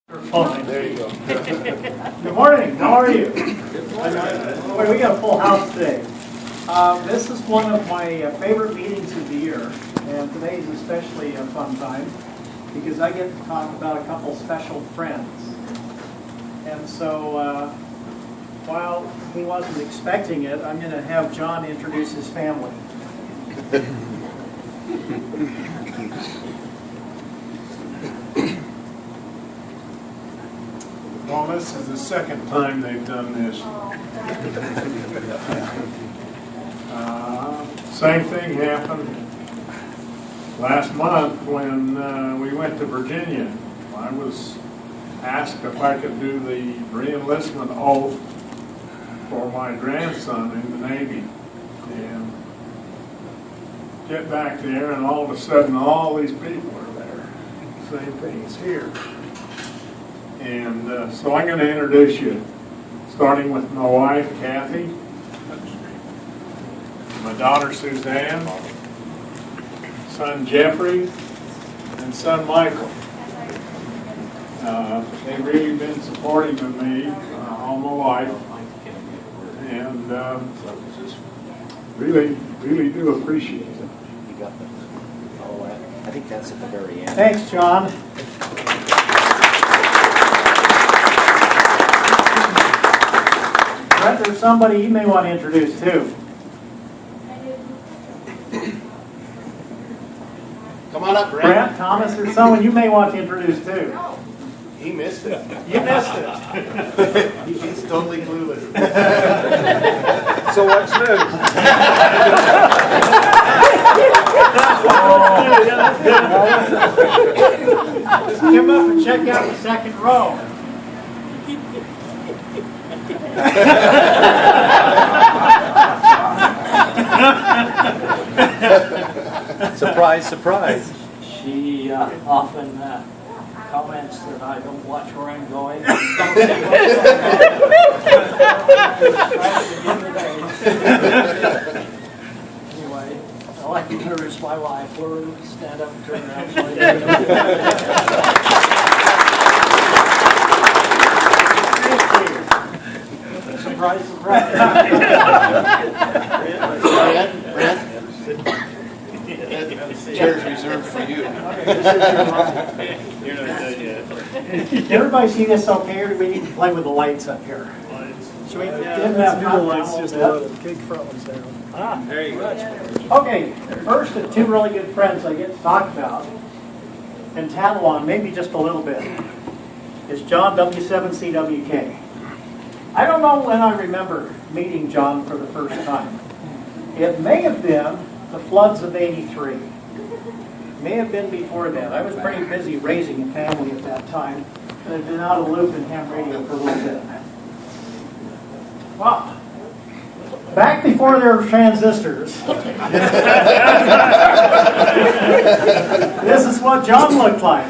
There you go. Good morning. How are you? Boy, we got a full house today. This is one of my favorite meetings of the year, and today is especially a fun time because I get to talk about a couple special friends. And so, while he wasn't expecting it, I'm going to have John introduce his family. Well, this is the second time they've done this. Same thing happened last month when we went to Virginia. I was asked if I could do the re-enlistment oath for my grandson in the Navy. And get back there, and all of a sudden all these people are there. Same thing's here. And so I'm going to introduce you, starting with my wife, Kathy, my daughter, Suzanne, son, Jeffrey, and son, Michael. They've really been supportive of me all my life, and really do appreciate it. You got the, I think that's at the very end. Thanks, John. Brett, there's somebody you may want to introduce too. Come on up, Brett, Thomas, there's someone you may want to introduce too. He missed it. You missed it. He's totally clueless. So what's new? Just come up and check out the second row. Surprise, surprise. She often comments that I don't watch where I'm going. Anyway, I like to encourage my wife, or stand up and turn around. Surprise, surprise. Chair's reserved for you. You're not done yet. Everybody see this okay, or do we need to play with the lights up here? Should we dim that front lights just a little? Big front ones down. Ah, There you go. okay, first of two really good friends I get to talk about and tattle on maybe just a little bit is John W7CWK. I don't know when I remember meeting John for the first time. It may have been the floods of '83. May have been before that. I was pretty busy raising a family at that time, and I'd been out of loop in ham radio for a little bit. Well, back before there were transistors, this is what John looked like.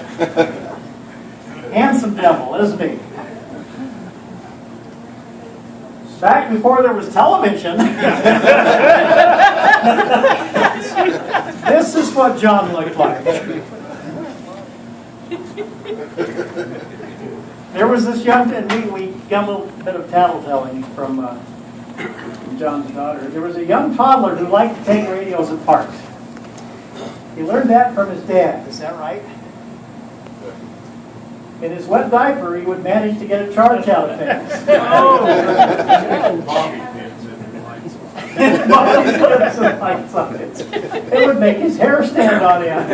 Handsome devil, isn't he? Back before there was television, this is what John looked like. There was this young, and we got a little bit of tattletelling from John's daughter. There was a young toddler who liked to take radios apart. He learned that from his dad, is that right? In his wet diaper, he would manage to get a charge out of things. Bobby pins in the lights. Bobby pins and lights on it. It would make his hair stand on end.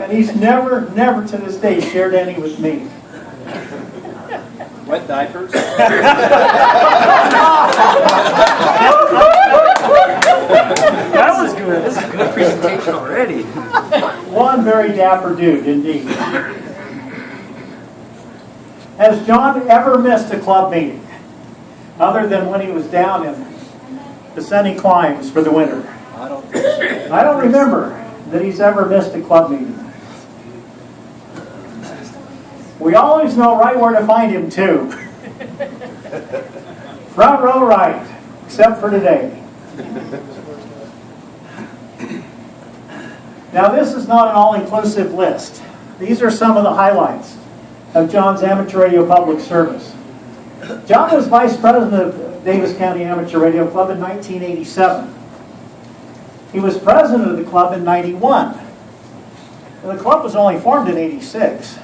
And he's never to this day shared any with me. Wet diapers? That was good. This is a good presentation already. One very dapper dude, indeed. Has John ever missed a club meeting? Other than when he was down in the sunny climes for the winter. I don't think so. I don't remember that he's ever missed a club meeting. We always know right where to find him, too. Front row right, except for today. Now, this is not an all-inclusive list. These are some of the highlights. of John's amateur radio public service. John was vice president of Davis County Amateur Radio Club in 1987. He was president of the club in 91. And the club was only formed in 86.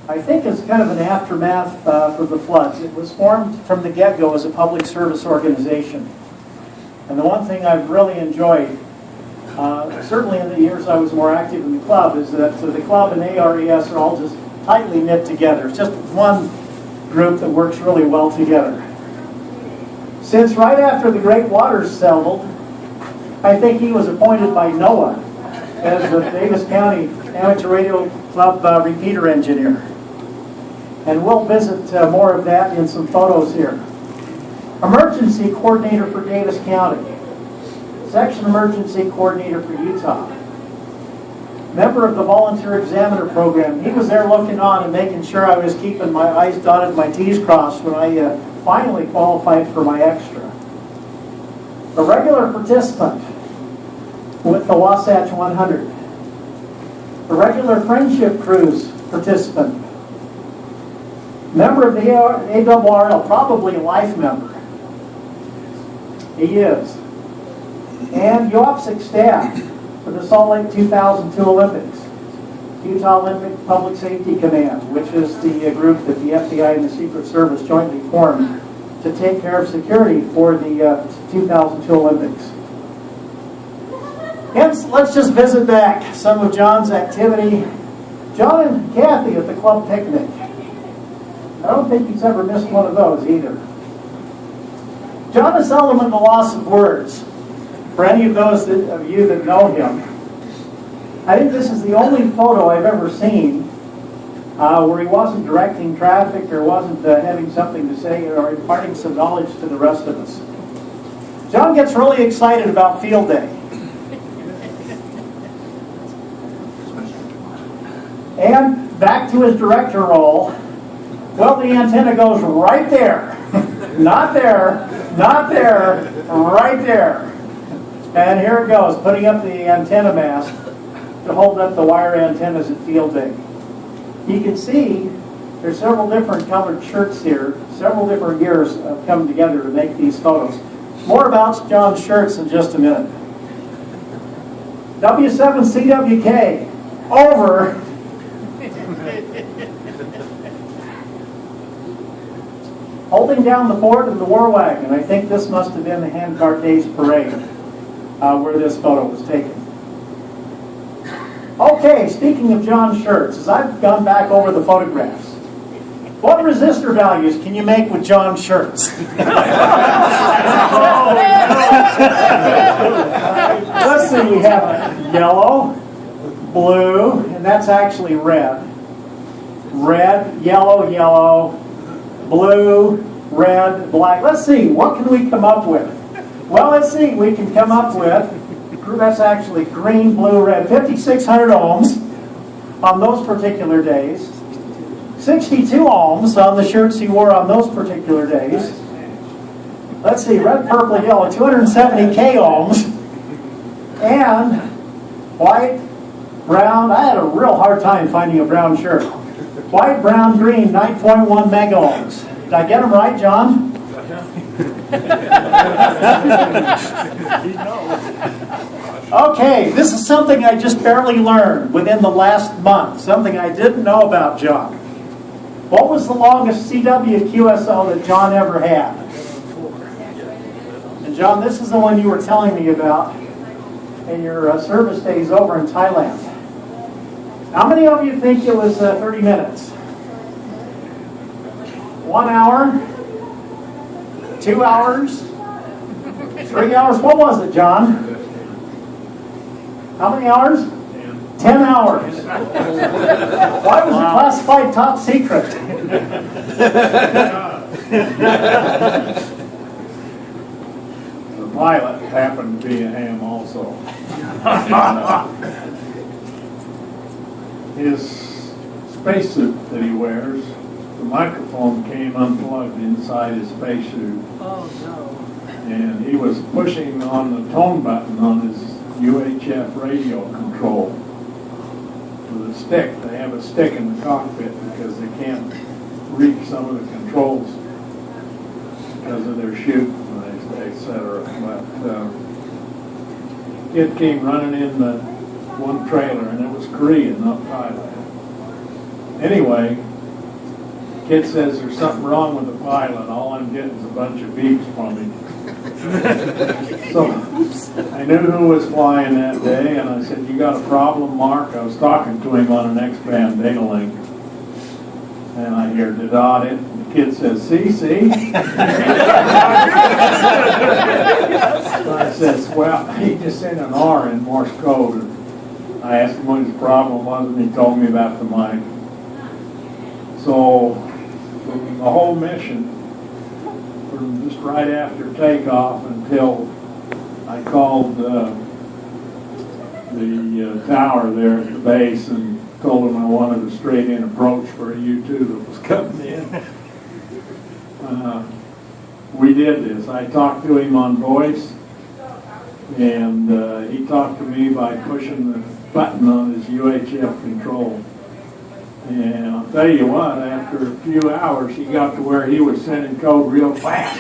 I think it's kind of an aftermath for the floods. It was formed from the get-go as a public service organization. And the one thing I've really enjoyed, certainly in the years I was more active in the club, is that the club and ARES are all just tightly knit together. It's just one group that works really well together. Since right after the Great Waters settled, I think he was appointed by NOAA as the Davis County Amateur Radio Club repeater engineer. And we'll visit more of that in some photos here. Emergency coordinator for Davis County. Section emergency coordinator for Utah. Member of the volunteer examiner program. He was there looking on and making sure I was keeping my I's dotted, my T's crossed when I finally qualified for my extra. A regular participant with the Wasatch 100. A regular friendship cruise participant. Member of the ARRL, probably a life member. He is. And UOPSIC staff for the Salt Lake 2002 Olympics. Utah Olympic Public Safety Command, which is the group that the FBI and the Secret Service jointly formed to take care of security for the 2002 Olympics. And let's just visit back some of John's activity. John and Kathy at the club picnic. I don't think he's ever missed one of those either. John is seldom at the loss of words. For any of those of you that know him, I think this is the only photo I've ever seen where he wasn't directing traffic or wasn't having something to say or imparting some knowledge to the rest of us. John gets really excited about field day. And back to his director role. Well, the antenna goes right there. Not there, not there, right there. And here it goes, putting up the antenna mast to hold up the wire antennas at field day. You can see there's several different colored shirts here. Several different gears have come together to make these photos. More about John's shirts in just a minute. W7CWK, over. Holding down the fort of the war wagon. I think this must have been the handcart days parade where this photo was taken. Okay, speaking of John's shirts, as I've gone back over the photographs, what resistor values can you make with John's shirts? Let's see, we have yellow, blue, and that's actually red. Red, yellow, yellow, blue, red, black. Let's see, what can we come up with? Well, let's see, we can come up with, that's actually green, blue, red, 5,600 ohms on those particular days. 62 ohms on the shirts he wore on those particular days. Let's see, red, purple, yellow, 270K ohms. And white, brown, I had a real hard time finding a brown shirt. White, brown, green, 9.1 mega ohms. Did I get them right, John? Okay, this is something I just barely learned within the last month. Something I didn't know about John. What was the longest CW QSO that John ever had? And John, this is the one you were telling me about in your service days over in Thailand. How many of you think it was 30 minutes? 1 hour? 2 hours? 3 hours? What was it, John? How many hours? 10 hours. Why was it classified top secret? The pilot happened to be a ham also. His spacesuit that he wears, the microphone came unplugged inside his spacesuit. Oh, no. And he was pushing on the tone button on his UHF radio control with a stick. They have a stick in the cockpit because they can't reach some of the controls because of their chute, etc. But it came running in the one trailer, and it was Korean, not pilot. Anyway, kid says there's something wrong with the pilot. All I'm getting is a bunch of beeps from him. So I knew who was flying that day, and I said, "You got a problem, Mark?" I was talking to him on an X-band data link, and I hear "dot it." The kid says, "See." So I says, "Well, he just sent an R in Morse code." And I asked him what his problem was, and he told me about the mic. So the whole mission, from just right after takeoff until I called the tower there at the base and told them I wanted a straight-in approach for a U-2 that was coming in. We did this. I talked to him on voice, and he talked to me by pushing the button on his UHF control. And I'll tell you what, after a few hours, he got to where he was sending code real fast.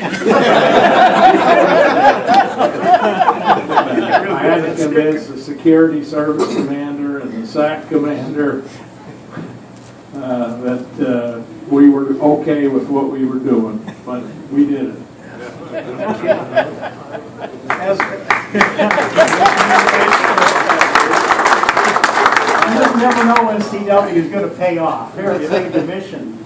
I had to convince the security service commander and the SAC commander that we were okay with what we were doing, but we did it. You just never know when CW is going to pay off. Here it saved the mission.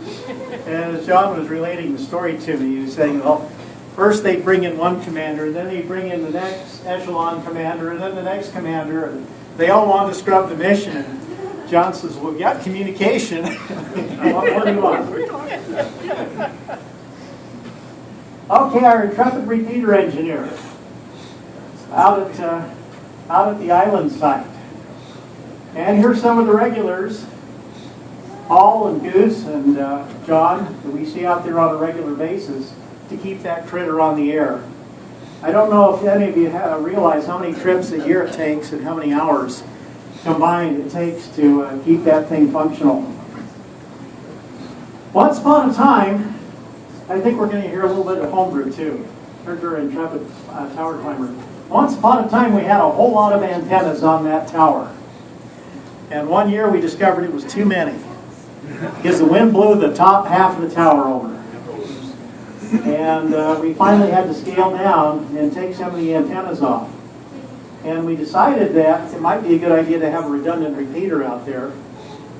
And as John was relating the story to me, he was saying, well, first they bring in one commander, and then they bring in the next echelon commander, and then the next commander, and they all want to scrub the mission. And John says, well, we got communication. What more do you want? Okay, our intrepid repeater engineer out at the island site. And here's some of the regulars, Paul and Goose and John, that we see out there on a regular basis to keep that critter on the air. I don't know if any of you realize how many trips a year it takes and how many hours combined it takes to keep that thing functional. Once upon a time, I think we're going to hear a little bit of homebrew too. Here's our intrepid tower climber. Once upon a time, we had a whole lot of antennas on that tower. And one year we discovered it was too many because the wind blew the top half of the tower over. And we finally had to scale down and take some of the antennas off. And we decided that it might be a good idea to have a redundant repeater out there.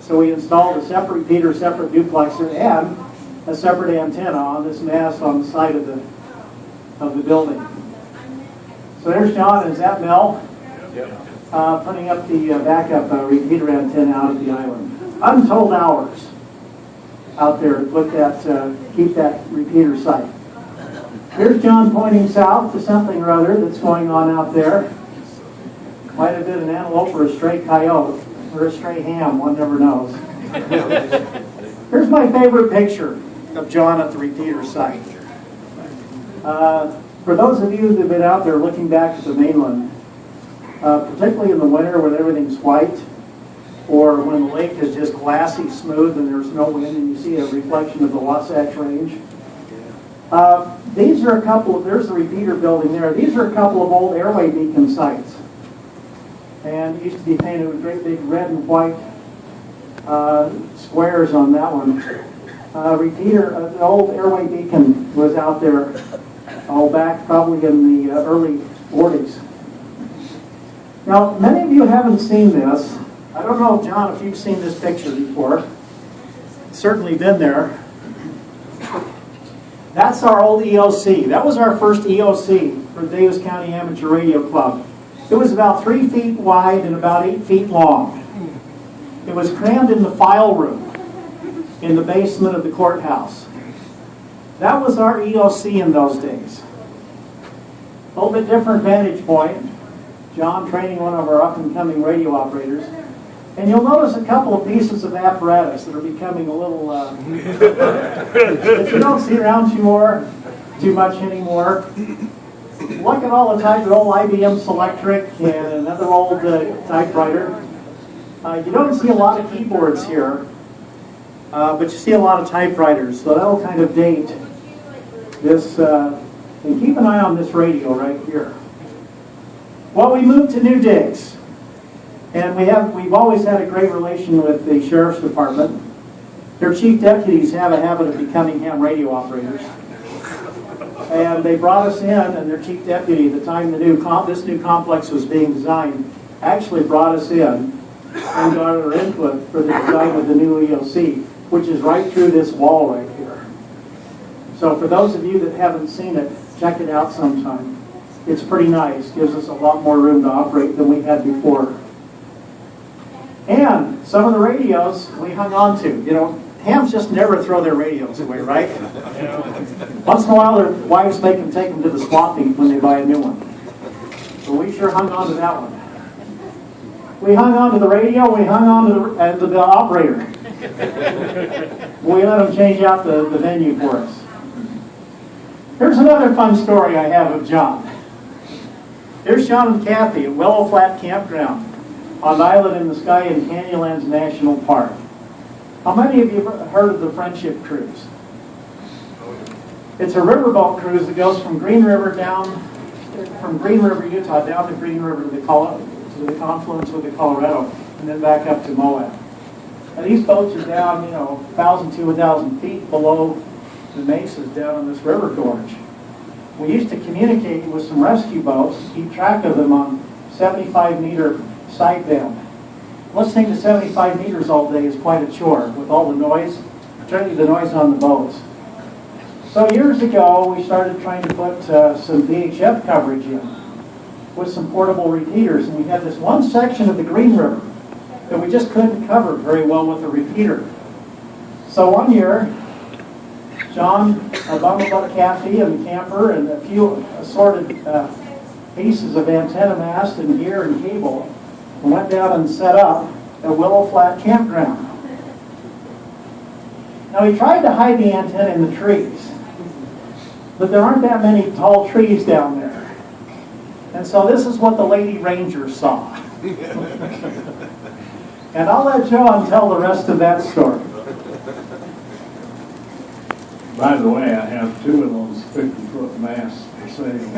So we installed a separate repeater, separate duplexer, and a separate antenna on this mast on the side of the building. So there's John. Is that Mel? Yep. Putting up the backup repeater antenna out at the island. Untold hours out there to put that, keep that repeater site. Here's John pointing south to something or other that's going on out there. Might have been an antelope or a stray coyote or a stray ham, one never knows. Here's my favorite picture of John at the repeater site. For those of you who have been out there looking back at the mainland, particularly in the winter when everything's white, or when the lake is just glassy smooth and there's no wind and you see a reflection of the Wasatch Range. These are a couple of, there's the repeater building there. These are a couple of old airway beacon sites. And it used to be painted with great big red and white squares on that one. The old airway beacon was out there back probably in the early 40s. Now, many of you haven't seen this. I don't know, John, if you've seen this picture before. It's certainly been there. That's our old EOC. That was our first EOC for the Davis County Amateur Radio Club. It was about 3 feet wide and about 8 feet long. It was crammed in the file room in the basement of the courthouse. That was our EOC in those days. A little bit different vantage point. John training one of our up-and-coming radio operators. And you'll notice a couple of pieces of apparatus that are becoming a little, that you don't see around too much anymore. Look at all the type of old IBM Selectric and another old typewriter. You don't see a lot of keyboards here, but you see a lot of typewriters, so that'll kind of date this. And keep an eye on this radio right here. Well, we moved to new digs, and we've always had a great relation with the Sheriff's Department. Their chief deputies have a habit of becoming ham radio operators. And they brought us in, and their chief deputy, at the time this new complex was being designed, actually brought us in and got our input for the design of the new EOC, which is right through this wall right here. So for those of you that haven't seen it, check it out sometime. It's pretty nice. Gives us a lot more room to operate than we had before. And some of the radios we hung on to. You know, hams just never throw their radios away, right? Once in a while, their wives make them take them to the swap meet when they buy a new one. But we sure hung on to that one. We hung on to the radio. We hung on to the operator. We let them change out the venue for us. Here's another fun story I have of John. Here's John and Kathy at Willow Flat Campground on Island in the Sky in Canyonlands National Park. How many of you have heard of the Friendship Cruise? It's a riverboat cruise that goes from Green River, Utah, down to Green River to the confluence with the Colorado, and then back up to Moab. Now these boats are down, 1,000 to 2,000 feet below the mesas down in this river gorge. We used to communicate with some rescue boats to keep track of them on 75-meter sideband. Listening to 75 meters all day is quite a chore with all the noise, particularly the noise on the boats. So years ago, we started trying to put some VHF coverage in with some portable repeaters, and we had this one section of the Green River that we just couldn't cover very well with a repeater. So one year, John bundled up Kathy and the camper and a few assorted pieces of antenna mast and gear and cable, and went down and set up at Willow Flat Campground. Now he tried to hide the antenna in the trees, but there aren't that many tall trees down there. And so this is what the Lady Ranger saw. And I'll let John tell the rest of that story. By the way, I have 2 of those 50-foot masts for sale.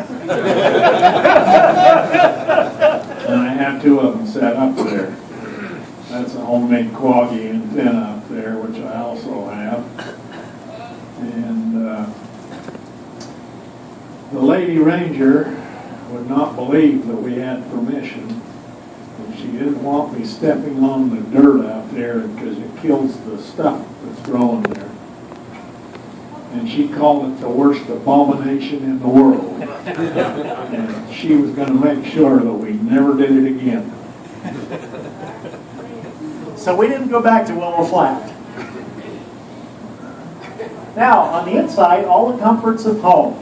And I have 2 of them set up there. That's a homemade Quaggy antenna up there, which I also have. And the Lady Ranger would not believe that we had permission. And she didn't want me stepping on the dirt out there because it kills the stuff that's growing there. And she called it the worst abomination in the world. And she was going to make sure that we never did it again. So we didn't go back to Willow Flat. Now, on the inside, all the comforts of home.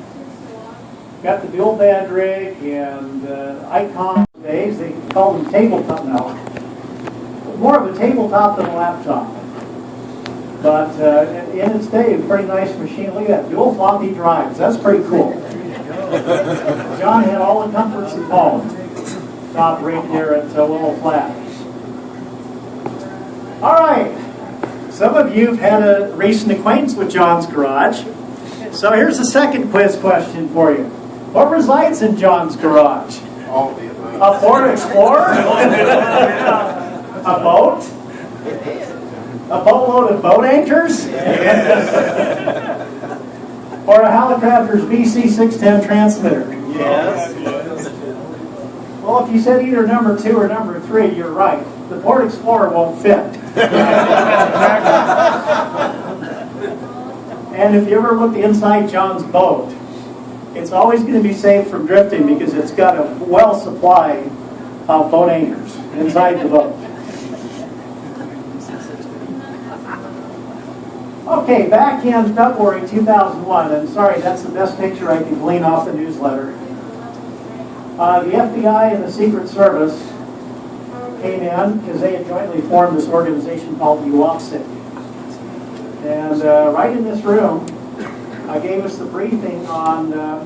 Got the dual band rig and icon days. They call them tabletop now. More of a tabletop than a laptop. But in its day, a pretty nice machine. Look at that, dual floppy drives. That's pretty cool. John had all the comforts of home. Top right there at Willow Flat. All right. Some of you have had a recent acquaintance with John's garage. So here's the second quiz question for you. What resides in John's garage? All of the above. A Ford Explorer? A boat? A boatload of boat anchors? Or a Hallicrafter's BC610 transmitter? Yes. Well, if you said either number 2 or number 3, you're right. The Ford Explorer won't fit. And if you ever look inside John's boat, it's always going to be safe from drifting because it's got a well supply of boat anchors inside the boat. Okay, back in February 2001, and sorry, that's the best picture I can glean off the newsletter. The FBI and the Secret Service came in because they had jointly formed this organization called UOPSIC. And right in this room, gave us the briefing on the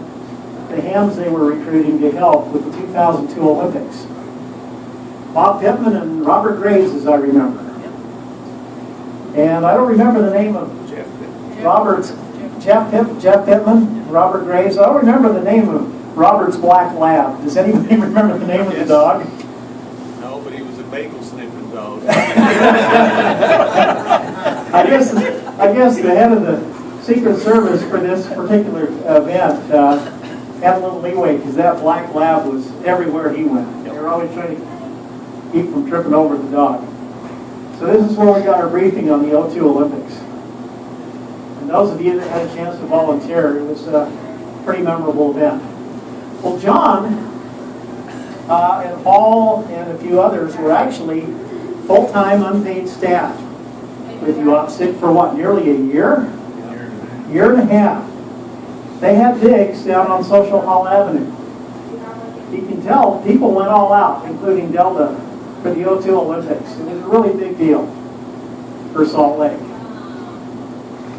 hams they were recruiting to help with the 2002 Olympics. Bob Pittman and Robert Graves, as I remember. And I don't remember the name of Jeff Pittman, Robert Graves. I don't remember the name of Robert's black lab. Does anybody remember the name of the dog? No, but he was a bagel sniffing dog. I guess the head of the Secret Service for this particular event had a little leeway because that black lab was everywhere he went. They were always trying to keep from tripping over the dog. So this is where we got our briefing on the O2 Olympics. And those of you that had a chance to volunteer, it was a pretty memorable event. Well, John and Paul and a few others were actually full-time unpaid staff with you out sick for what, nearly a year? Year and a half. They had digs down on Social Hall Avenue. You can tell people went all out, including Delta, for the O2 Olympics. It was a really big deal for Salt Lake.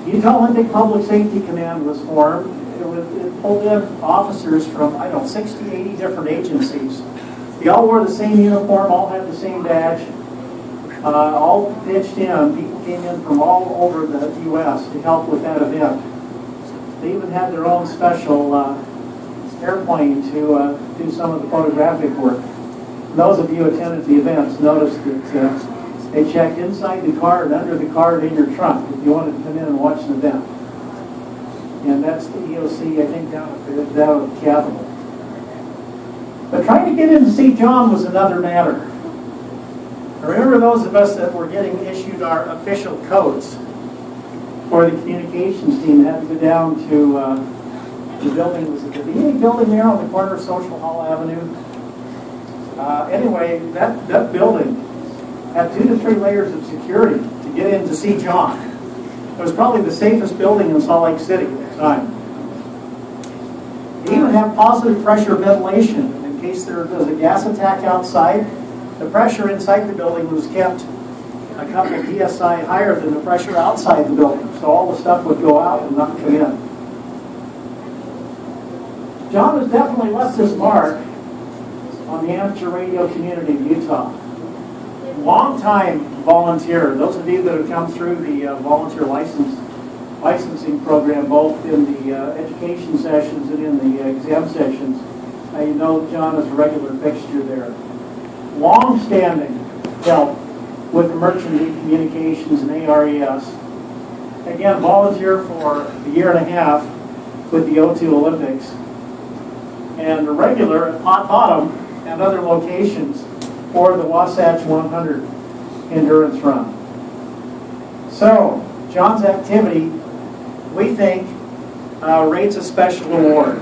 Utah Olympic Public Safety Command was formed. It pulled in officers from, 60, 80 different agencies. They all wore the same uniform, all had the same badge, all pitched in. People came in from all over the U.S. to help with that event. They even had their own special airplane to do some of the photographic work. And those of you who attended the events noticed that they checked inside the car and under the car and in your trunk if you wanted to come in and watch an event. And that's the EOC, I think, down at the Capitol. But trying to get in to see John was another matter. I remember those of us that were getting issued our official codes for the communications team had to go down to the building. Was it the VA building there on the corner of Social Hall Avenue? Anyway, that building had 2 to 3 layers of security to get in to see John. It was probably the safest building in Salt Lake City at the time. They even have positive pressure ventilation in case there was a gas attack outside. The pressure inside the building was kept a couple of psi higher than the pressure outside the building, so all the stuff would go out and not come in. John has definitely left his mark on the amateur radio community of Utah. Long-time volunteer. Those of you that have come through the volunteer licensing program, both in the education sessions and in the exam sessions, you know John is a regular fixture there. Long-standing help with emergency communications and ARES. Again, volunteer for a year and a half with the O2 Olympics. And a regular at Pot Bottom and other locations for the Wasatch 100 endurance run. So, John's activity, we think, rates a special award.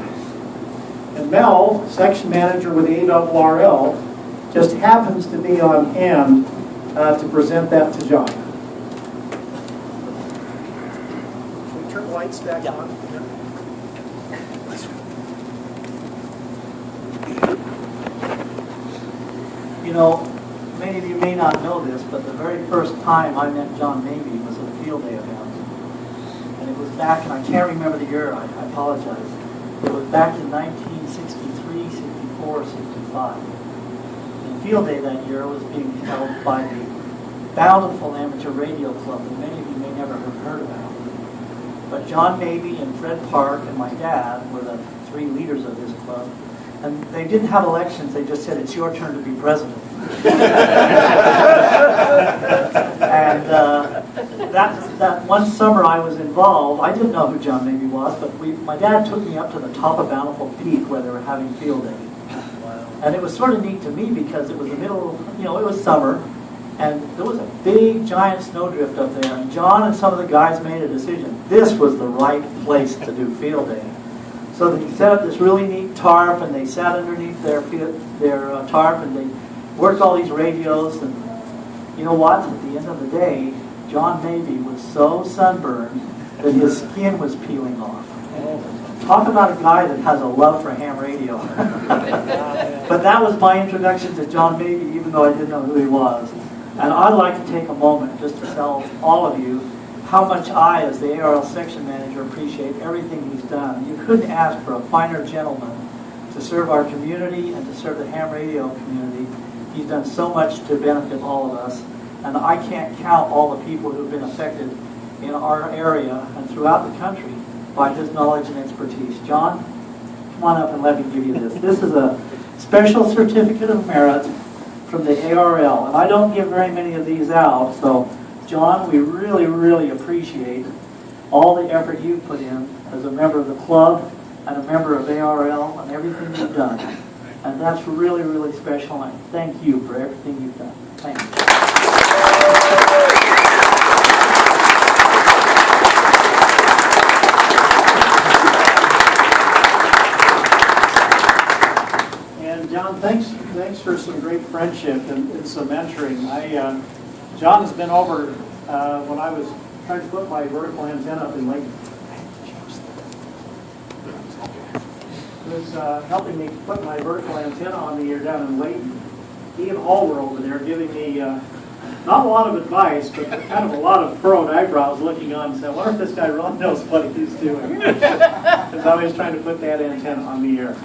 And Mel, section manager with ARRL, just happens to be on hand to present that to John. Can we turn the lights back on? You know, many of you may not know this, but the very first time I met John Mabey was at a field day event. And it was back, and I can't remember the year, I apologize. It was back in 1963, 64, 65. And field day that year was being held by the Bountiful Amateur Radio Club that many of you may never have heard about. But John Mabey and Fred Park and my dad were the 3 leaders of this club. And they didn't have elections, they just said, it's your turn to be president. And that one summer I was involved, I didn't know who John Mabey was, but my dad took me up to the top of Bountiful Peak where they were having field day. And it was sort of neat to me because it was the middle, it was summer, and there was a big, giant snowdrift up there, and John and some of the guys made a decision. This was the right place to do field day. So they set up this really neat tarp, and they sat underneath their tarp, and they worked all these radios. And you know what? At the end of the day, John Mabey was so sunburned that his skin was peeling off. Talk about a guy that has a love for ham radio. But that was my introduction to John Mabey, even though I didn't know who he was. And I'd like to take a moment just to tell all of you how much I, as the ARL section manager, appreciate everything he's done. You couldn't ask for a finer gentleman to serve our community and to serve the ham radio community He's done so much to benefit all of us, and I can't count all the people who've been affected in our area and throughout the country by his knowledge and expertise. John, come on up and let me give you this. This is a special certificate of merit from the ARL, and I don't give very many of these out, so John, we really, really appreciate all the effort you've put in as a member of the club and a member of ARL and everything you've done. And that's really, really special, and I thank you for everything you've done. Thank you. And John, thanks for some great friendship and some mentoring. John has been over when I was trying to put my vertical antenna up in Lake. Was helping me put my vertical antenna on the air down in Layton. He and Hall were over there giving me not a lot of advice, but kind of a lot of furrowed eyebrows looking on and saying, I wonder if this guy really knows what he's doing. Because I was trying to put that antenna on the air.